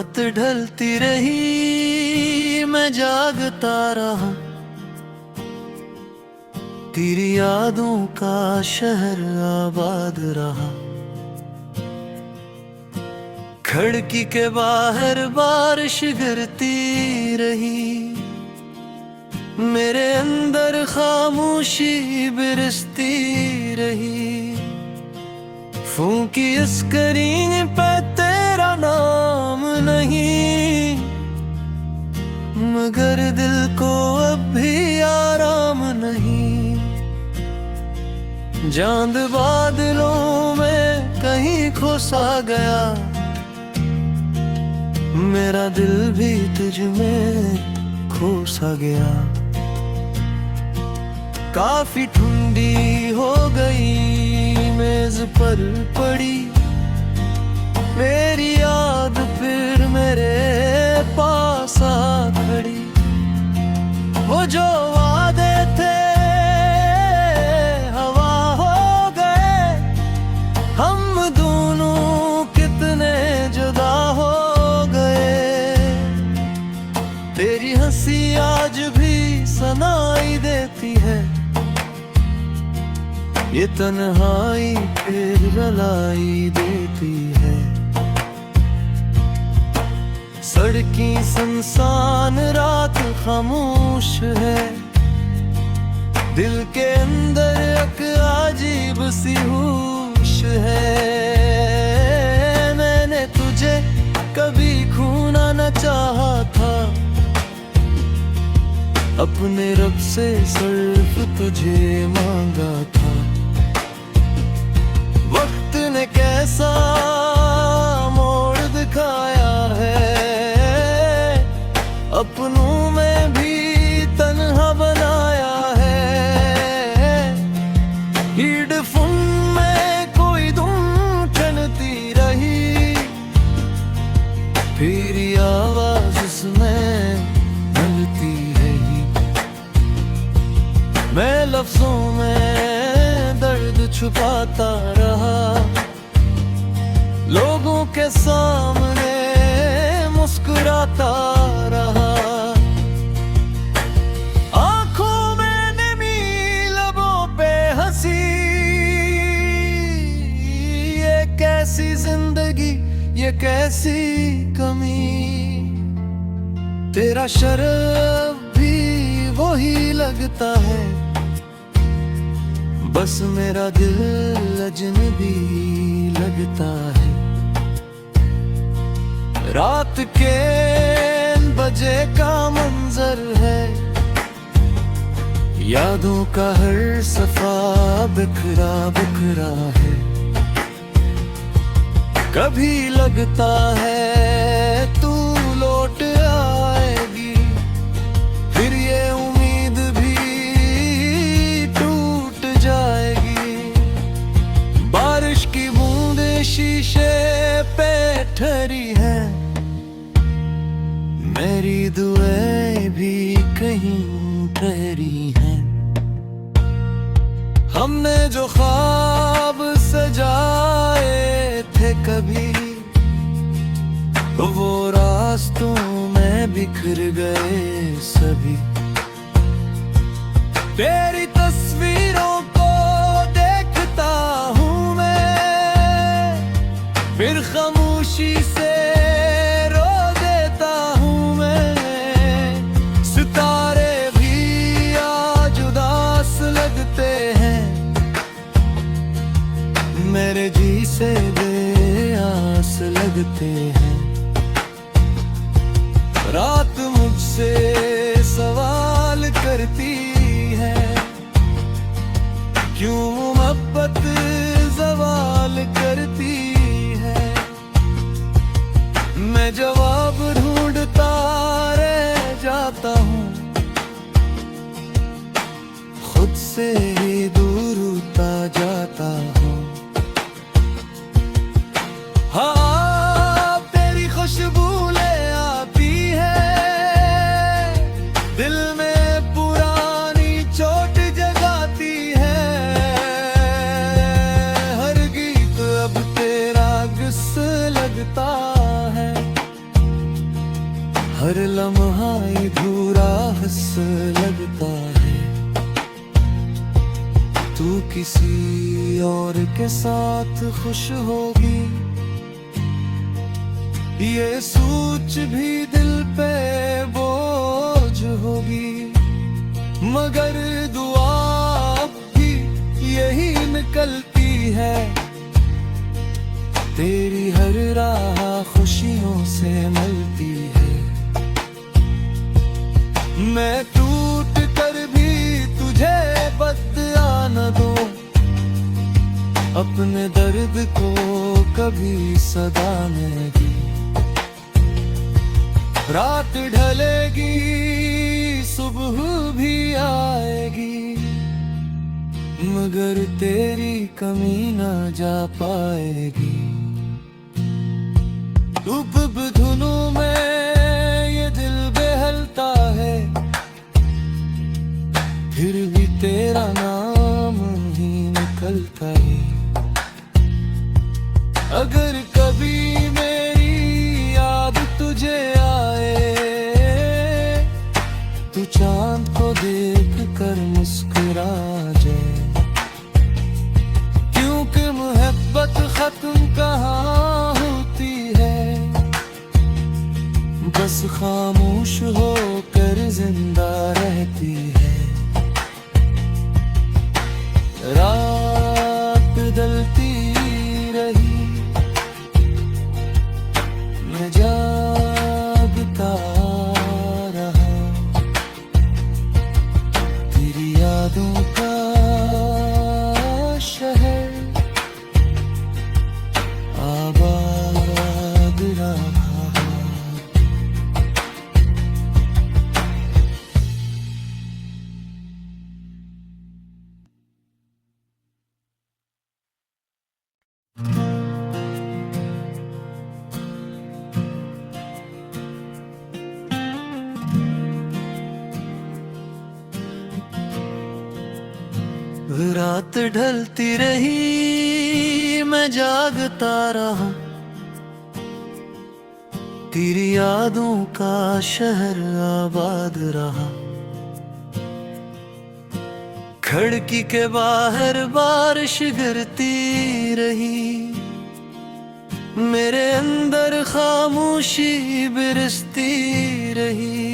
रात ढलती रही मैं जागता रहा, तेरी यादों का शहर आबाद रहा। खिड़की के बाहर बारिश गिरती रही, मेरे अंदर खामोशी बिरसती रही। फूंकी स्क्रीन पे तेरा नाम नहीं, मगर दिल को अब भी आराम नहीं। चांद बादलों में कहीं खो सा गया, मेरा दिल भी तुझ में खो सा गया। काफी ठंडी हो गई मेज पर पड़ी, मेरी याद फिर मेरे पास आ खड़ी। वो जो वादे थे हवा हो गए, हम दोनों कितने जुदा हो गए। तेरी हंसी आज भी सुनाई देती है, ये तन्हाई फिर रुलाई देती है। सड़कें सुनसान रात खामोश है, दिल के अंदर एक अजीब सी होश है। मैंने तुझे कभी खोना न चाहा था, अपने रब से सिर्फ तुझे मांगा था। वक्त ने कैसा मोड़ दिखाया है, अपनों में भी तन्हा बनाया है। हेडफोन में कोई धुन चलती रही, फिर आवाज उसमें मिलती रही। मैं लफ्जों में दर्द छुपाता रहा, लोगों के सामने मुस्कुराता रहा। आंखों में नमी, लबों पे हंसी, ये कैसी जिंदगी, ये कैसी कमी। तेरा शर्फ भी वही लगता है, बस मेरा दिल अजनबी लगता है। रात के बजे का मंजर है, यादों का हर सफा बिखरा बिखरा है। कभी लगता है तू लौट आएगी, फिर ये उम्मीद भी टूट जाएगी। बारिश की बूंदें शीशे पे ठहरी है, मेरी दुआएं भी कहीं ठहरी हैं। हमने जो ख्वाब सजाए थे कभी, वो रास्तों में बिखर गए सभी। तेरी तस्वीरों को देखता हूँ मैं, फिर खामोशी से रो देता हूँ मैं। सितारे भी आज उदास लगते हैं, मेरे जी से बेआस लगते हैं। रात मुझसे सवाल करती है, क्यों मोहब्बत सवाल करती है। मैं जवाब ढूंढता रह जाता हूँ, खुद से ही दूर होता जाता हूँ। हाँ, तेरी खुशबू ले आती है, दिल में पुरानी चोट जगाती है। हर गीत अब तेरा गुस्सा लगता है, लम्हा अधूरा हंस लगता है। तू किसी और के साथ खुश होगी, ये सोच भी दिल पे बोझ होगी। मगर दुआ भी यही निकलती है, तेरी हर राह खुशियों से मिलती है। मैं टूट कर भी तुझे बदला न दूं, अपने दर्द को कभी सदा न दी। रात ढलेगी सुबह भी आएगी, मगर तेरी कमी न जा पाएगी। डूब धुनों में ये दिल बहलता है, फिर भी तेरा नाम ही निकलता है। अगर कभी मेरी याद तुझे आए, तू चांद को देख कर मुस्कुरा जाए। क्योंकि मोहब्बत खत्म कहाँ होती है, बस खामोश होकर जिंदा रहती है। रात ढलती रही, मैं जागता रहा, तेरी यादों का शहर आबाद रहा। रात ढलती रही, मैं जागता रहा, तेरी यादों का शहर आबाद रहा। खिड़की के बाहर बारिश गिरती रही, मेरे अंदर खामोशी बिरसती रही।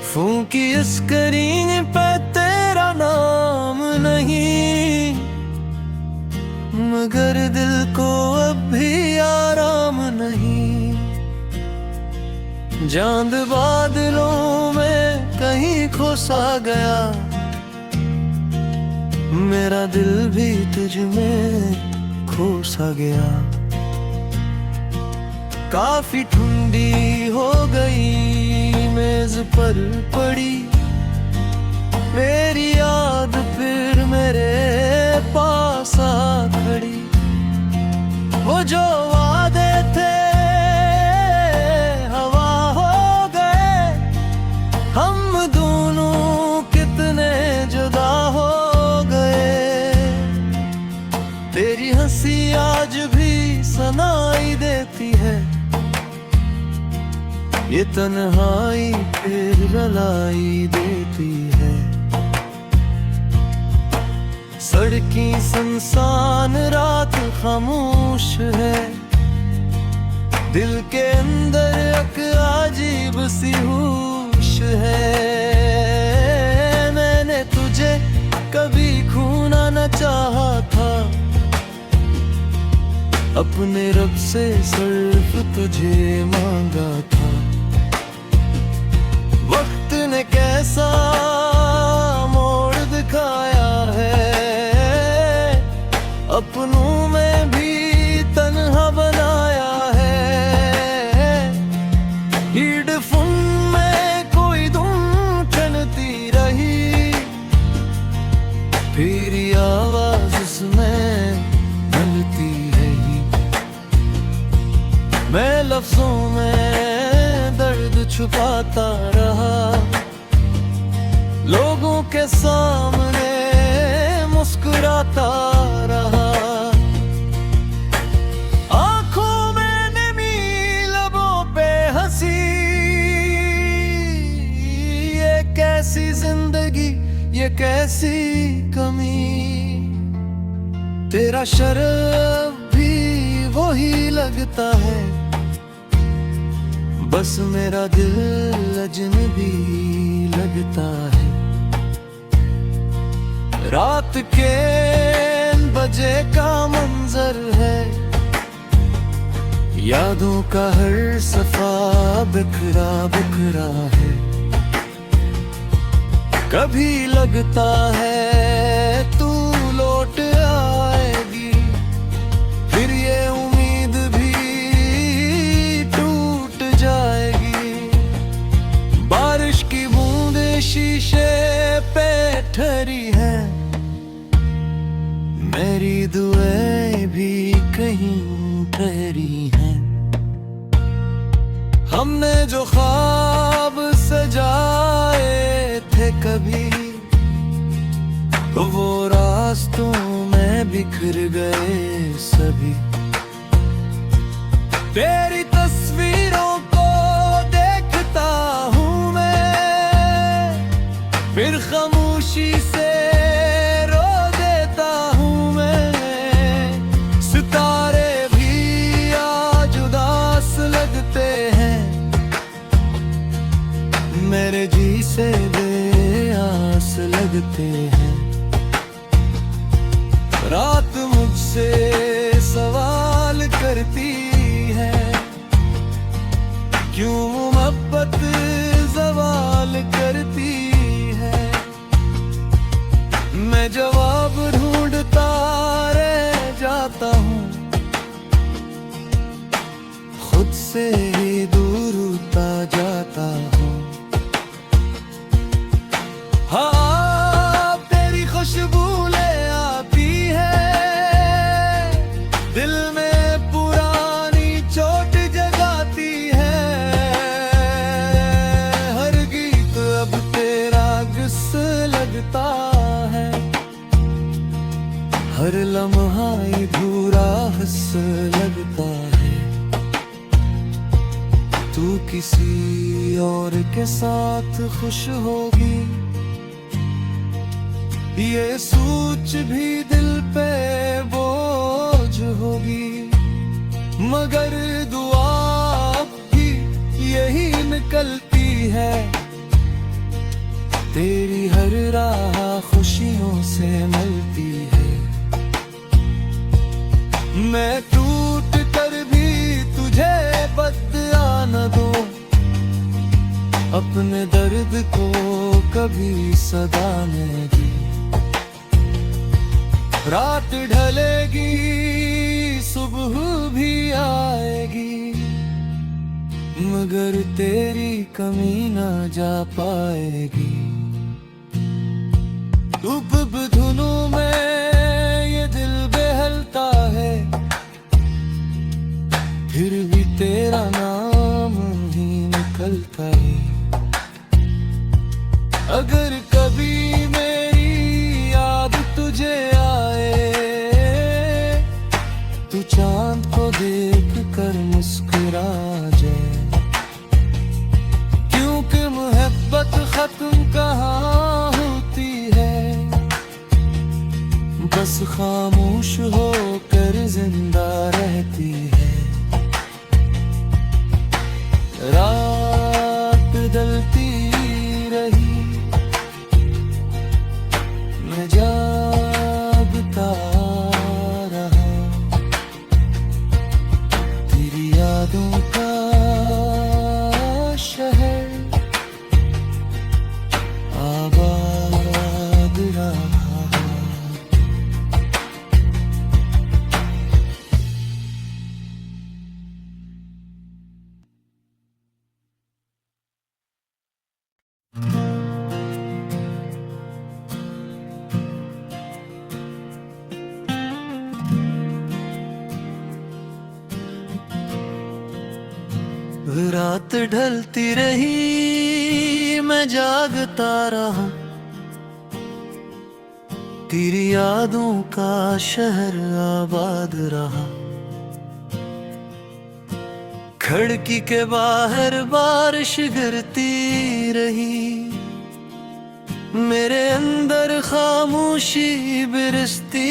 फूंकी स्क्रीन पे तेरा नाम नहीं, मगर दिल को अब भी आराम नहीं। चांद बादलों में कहीं खो सा गया, मेरा दिल भी तुझ में खो सा गया। काफी ठंडी हो गई मेज पर पड़ी, मेरी याद फिर मेरे पास आ खड़ी। वो जो वादे थे हवा हो गए, हम दोनों कितने जुदा हो गए। तेरी हंसी आज भी सुनाई देती है, ये तन्हाई फिर रुलाई देती है। सड़कें सुनसान, रात खामोश है, दिल के अंदर एक अजीब सी होश है। मैंने तुझे कभी खोना न चाहा था, अपने रब से सिर्फ तुझे मांगा था। वक्त ने कैसा मोड़ दिखाया है, अपनों में भी तन्हा बनाया है। हेडफोन में कोई धुन चलती रही, फिर आवाज उसमें मिलती रही। मैं लफ्जों में दर्द छुपाता रहा, लोगों के सामने मुस्कुराता रहा। आंखों में नमी, लबों पे हंसी, ये कैसी कमी, तेरा शर्फ भी वही लगता है, बस मेरा दिल अजनबी लगता है। रात के बजे का मंजर है, यादों का हर सफा बिखरा बिखरा है। कभी लगता है तू लौट आएगी, फिर ये उम्मीद भी टूट जाएगी। बारिश की बूंदें शीशे पे ठहरी है, मेरी दुआएं भी कहीं ठहरी हैं। हमने जो ख्वाब सजाए थे कभी, वो रास्तों में बिखर गए सभी। तेरी तस्वीरों को देखता हूँ मैं, फिर खामोशी से रो देता हूँ मैं। सितारे भी आज उदास लगते हैं, मेरे जी से बेआस लगते हैं। रात मुझसे सवाल करती है, क्यों मोहब्बत सवाल करती है। मैं जवाब ढूंढता रह जाता हूँ, खुद से ही दूर होता जाता हूँ। हाँ, तेरी खुशबू ले आती है, दिल में पुरानी चोट जगाती है। हर गीत अब तेरा गुस्सा लगता है, हर लम्हा अधूरा हंस लगता है। तू किसी और के साथ खुश होगी, ये सोच भी दिल पे बोझ होगी। मगर दुआ भी यही निकलती है, तेरी हर राह खुशियों से मिलती है। मैं टूट कर भी तुझे बदला न दूं, अपने दर्द को कभी सदा न दी। रात ढलेगी सुबह भी आएगी, मगर तेरी कमी ना जा पाएगी। धूप धुनों में ये दिल बहलता है, फिर भी तेरा नाम ही निकलता है। अगर कभी मेरी याद तुझे आए, तू चांद को देख कर मुस्कुरा जाए, क्योंकि मोहब्बत खत्म कहाँ होती है, बस खामोश होकर जिंदा रहती है। रात ढलती रही, मैं जागता रहा, तेरी यादों का शहर आबाद रहा। रात ढलती रही, मैं जागता रहा, तेरी यादों का शहर आबाद रहा। खिड़की के बाहर बारिश गिरती रही, मेरे अंदर खामोशी बिरसती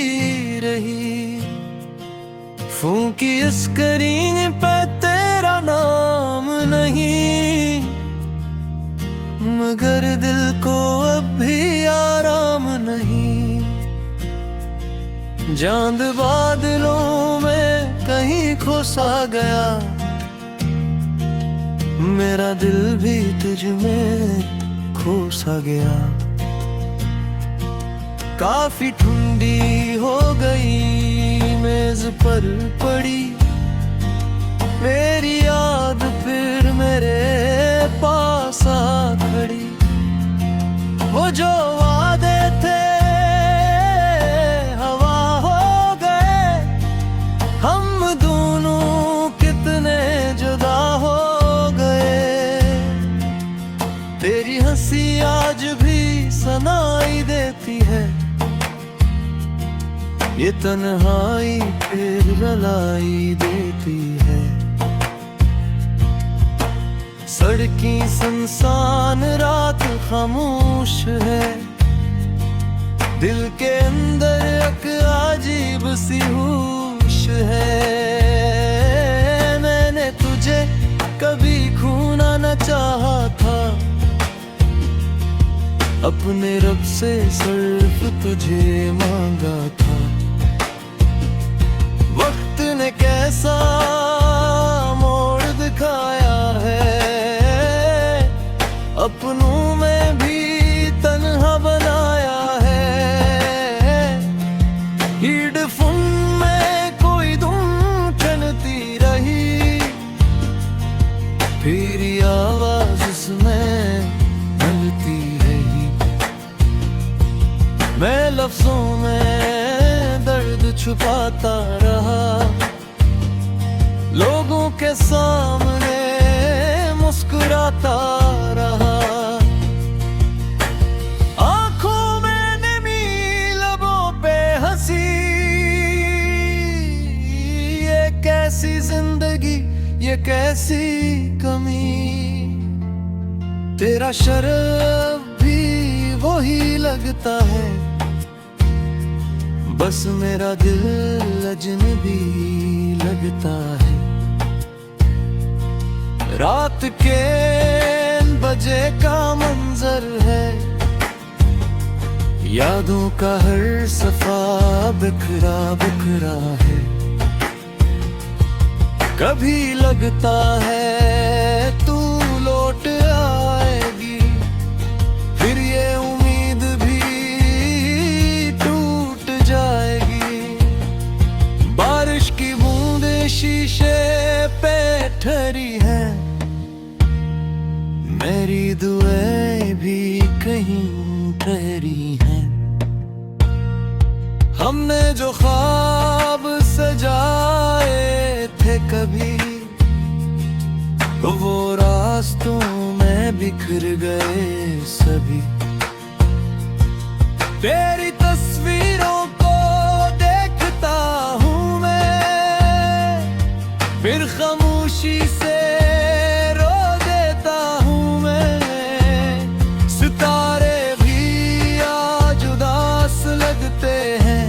रही। फूंकी स्क्रीन पे तेरा नाम नहीं, मगर दिल को अब भी आराम नहीं। चांद बादलों में कहीं खो सा गया, मेरा दिल भी तुझ में खो सा गया। काफी ठंडी हो गई मेज पर पड़ी, मेरी याद फिर मेरे पास आ खड़ी। वो जो वादे थे हवा हो गए, हम दोनों कितने जुदा हो गए। तेरी हंसी आज भी सुनाई देती है, ये तन्हाई फिर रुलाई देती है। सड़कें सुनसान, रात खामोश है, दिल के अंदर एक अजीब सी होश है। मैंने तुझे कभी खोना न चाहा था, अपने रब से सिर्फ तुझे मांगा था। वक्त ने कैसा मोड़ दिखाया है, अपनों में भी तन्हा बनाया है। हेडफोन में कोई धुन चलती रही, फिर आवाज उसमें मिलती रही। मैं लफ्जों में दर्द छुपाता रहा, लोगों के सामने मुस्कुराता रहा। आंखों में नमी, लबों पे हंसी, ये कैसी जिंदगी, ये कैसी कमी। तेरा शर्फ भी वही लगता है, बस मेरा दिल अजनबी लगता है। रात के बजे का मंजर है, यादों का हर सफा बिखरा बिखरा है। कभी लगता है तू लौट आएगी, फिर ये उम्मीद भी टूट जाएगी। बारिश की बूंदें शीशे पे ठहरी है, मेरी दुआएं भी कहीं ठहरी हैं। हमने जो ख्वाब सजाए थे कभी, वो रास्तों में बिखर गए सभी। तेरी तस्वीरों को देखता हूँ मैं, फिर खामोशी से रो देता हूँ मैं। सितारे भी आज उदास लगते हैं,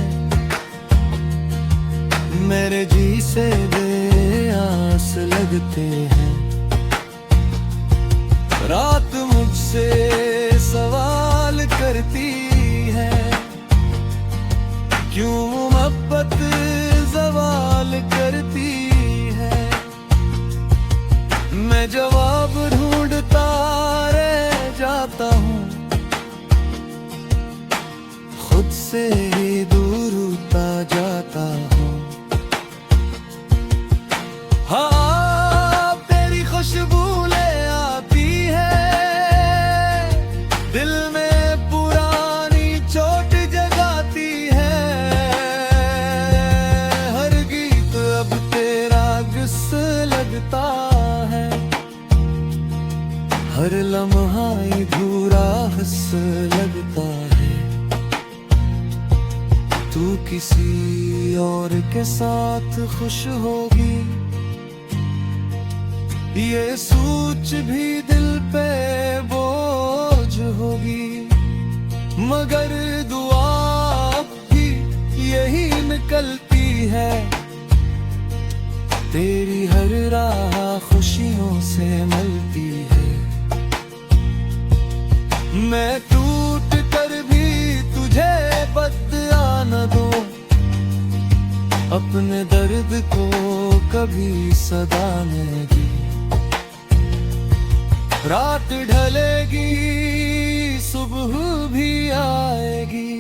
मेरे जी से बेआस लगते हैं। रात मुझसे सवाल करती है, क्यों मोहब्बत सवाल करती है। मैं जवाब ढूंढता रह जाता हूँ, खुद से ही दूर होता जाता हूँ। हाँ, तेरी खुशबू ले आती है, दिल में पुरानी चोट जगाती है। हर गीत अब तेरा गुस्सा लगता है, हर लम्हा अधूरा हंस लगता है। तू किसी और के साथ खुश होगी, ये सोच भी दिल पे बोझ होगी। मैं टूट कर भी तुझे बदला न दूं, अपने दर्द को कभी सदा न दी। रात ढलेगी सुबह भी आएगी,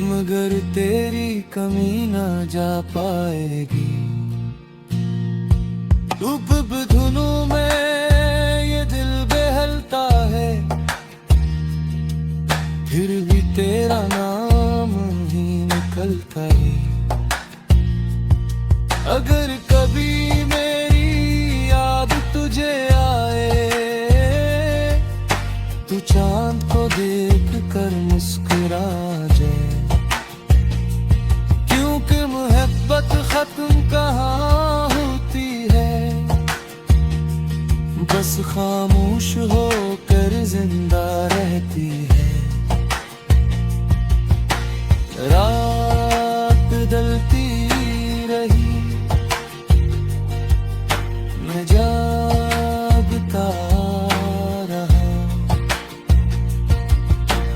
मगर तेरी कमी ना जा पाएगी। डूब धुनों में ये दिल बहलता है, फिर भी तेरा नाम ही निकलता है। अगर कभी मेरी याद तुझे आए, तू चांद को देख कर मुस्कुरा जाए, क्योंकि मोहब्बत खत्म कहाँ होती है, बस खामोश होकर जिंदा रहती है। रात ढलती रही, मैं जागता रहा,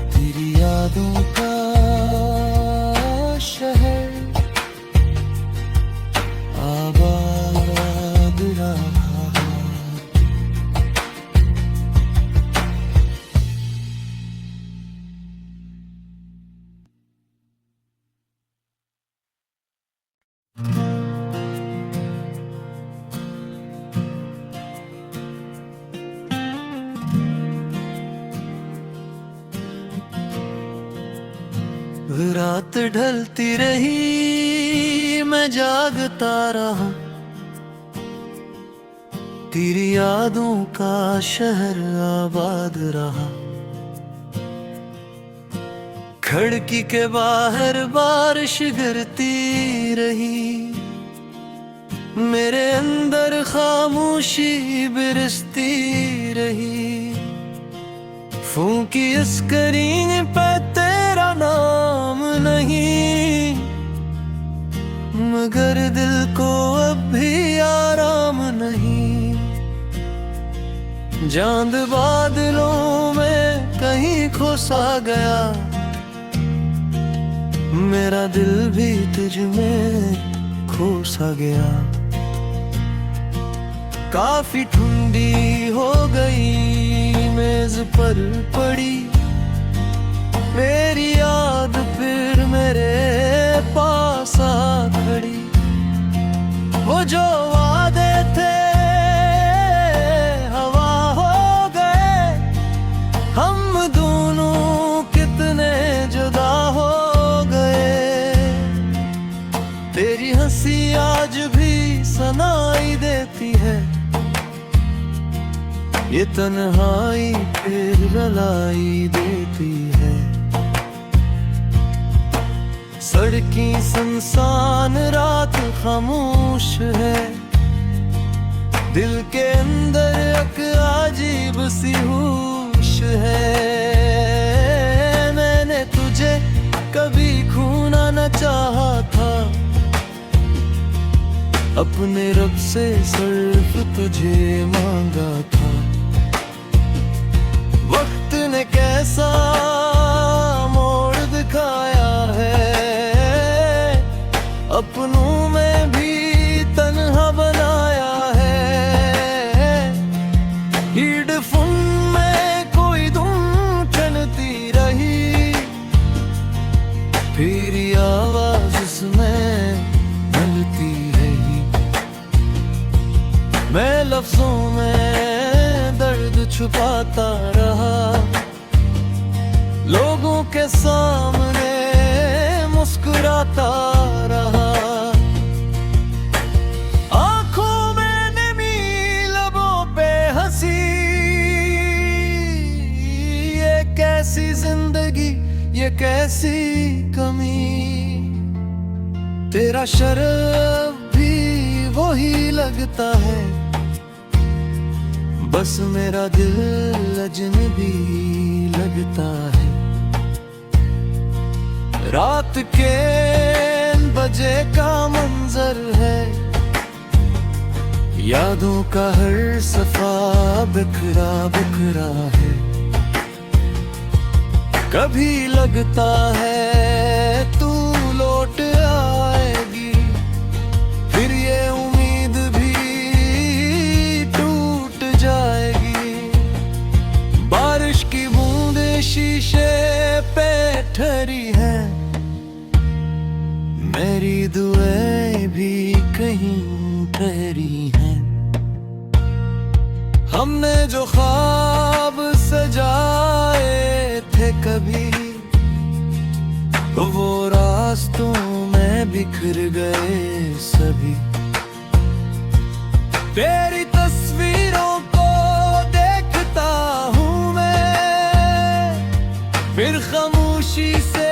तेरी यादों का शहर आबाद रहा। रात ढलती रही, मैं जागता रहा, तेरी यादों का शहर आबाद रहा। खिड़की के बाहर बारिश गिरती रही, मेरे अंदर खामोशी बिरसती रही। फूंकी स्क्रीन पे तेरा नाम नहीं, मगर दिल को अब भी आराम नहीं। चांद बादलों में कहीं खो सा गया, मेरा दिल भी तुझ में खो सा गया। काफी ठंडी हो गई मेज पर पड़ी, मेरी याद फिर मेरे पास आ खड़ी। वो जो वादे थे हवा हो गए, हम दोनों कितने जुदा हो गए। तेरी हंसी आज भी सुनाई देती है, ये तन्हाई फिर रुलाई देती है। सड़कें सुनसान, रात खामोश है, दिल के अंदर एक अजीब सी होश है। मैंने तुझे कभी खोना न चाहा था, अपने रब से सिर्फ तुझे मांगा था। वक्त ने कैसा मोड़ दिखाया है, अपनों में भी तन्हा बनाया है। हेडफोन में कोई धुन चलती रही, फिर आवाज उसमें ढलती है। मैं लफ्जों में दर्द छुपाता रहा, लोगों के सामने मुस्कुराता रहा। आंखों में नमी, लबों पे हंसी, ये कैसी जिंदगी, ये कैसी कमी। तेरा शर्फ भी वही लगता है, बस मेरा दिल अजनबी लगता है। रात के बजे का मंजर है, यादों का हर सफा बिखरा बिखरा है। कभी लगता है तू लौट आएगी, फिर ये उम्मीद भी टूट जाएगी। बारिश की बूंदें शीशे पे ठहरी है, मेरी दुआएं भी कहीं ठहरी हैं। हमने जो ख्वाब सजाए थे कभी, वो रास्तों में बिखर गए सभी। तेरी तस्वीरों को देखता हूँ मैं, फिर खामोशी से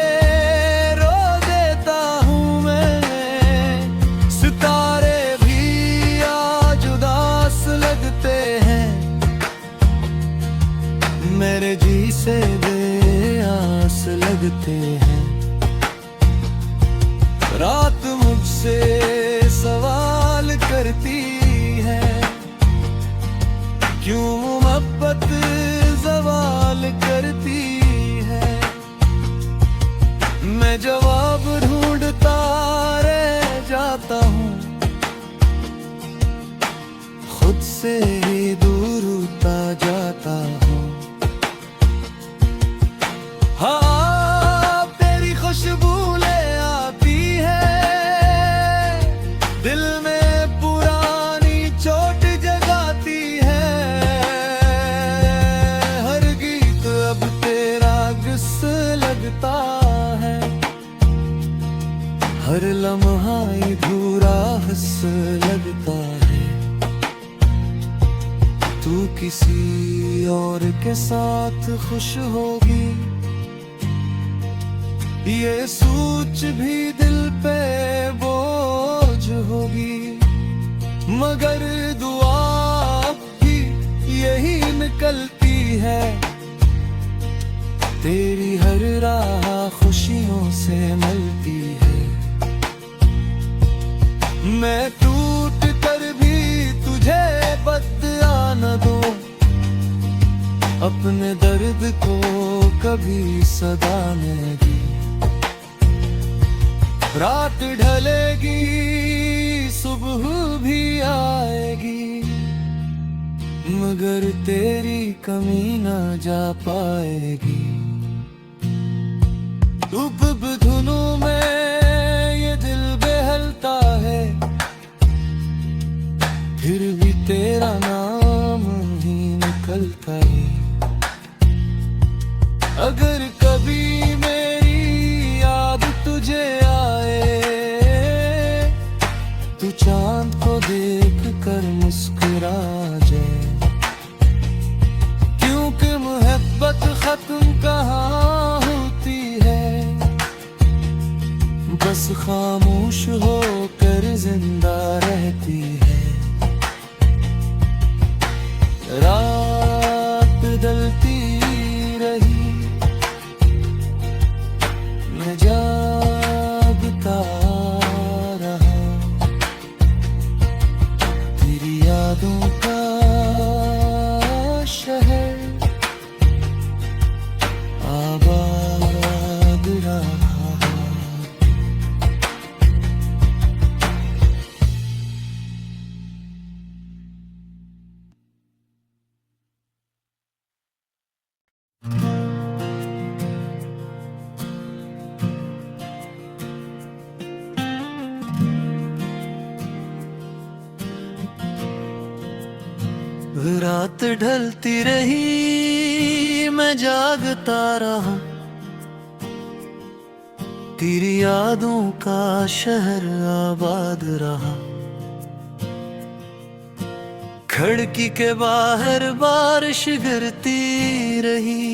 रो देता हूँ मैं। सितारे भी आज उदास लगते हैं, मेरे जी से बेआस लगते हैं। रात मुझसे सवाल करती है, क्यों मोहब्बत सवाल करती है। मैं जवाब ढूंढता रह जाता हूँ, खुद से ही दूर होता जाता हूँ। हाँ, तेरी खुशबू ले आती है, दिल में पुरानी चोट जगाती है। हर गीत अब तेरा किस लगता है, हर लम्हा अधूरा हंस लगता है। तू किसी और के साथ खुश होगी, ये सोच भी दिल पे बोझ होगी। मगर दुआ भी यही निकलती है, तेरी हर राह खुशियों से मिलती है। मैं टूट कर भी तुझे बदला न दूं, अपने दर्द को कभी सदा न दी। रात ढलेगी सुबह भी आएगी, मगर तेरी कमी ना जा पाएगी। धूप धुनों में ये दिल बहलता है, फिर भी तेरा नाम ही निकलता है। अगर कभी मेरी याद तुझे आए, तू चांद को देख कर मुस्कुरा जाए। क्योंकि मोहब्बत खत्म कहाँ होती है, बस खामोश होकर जिंदा रहती है। रात ढलती रही, मैं जागता रहा, तेरी यादों का शहर आबाद रहा। रात ढलती रही, मैं जागता रहा, तेरी यादों का शहर आबाद रहा। खिड़की के बाहर बारिश गिरती रही,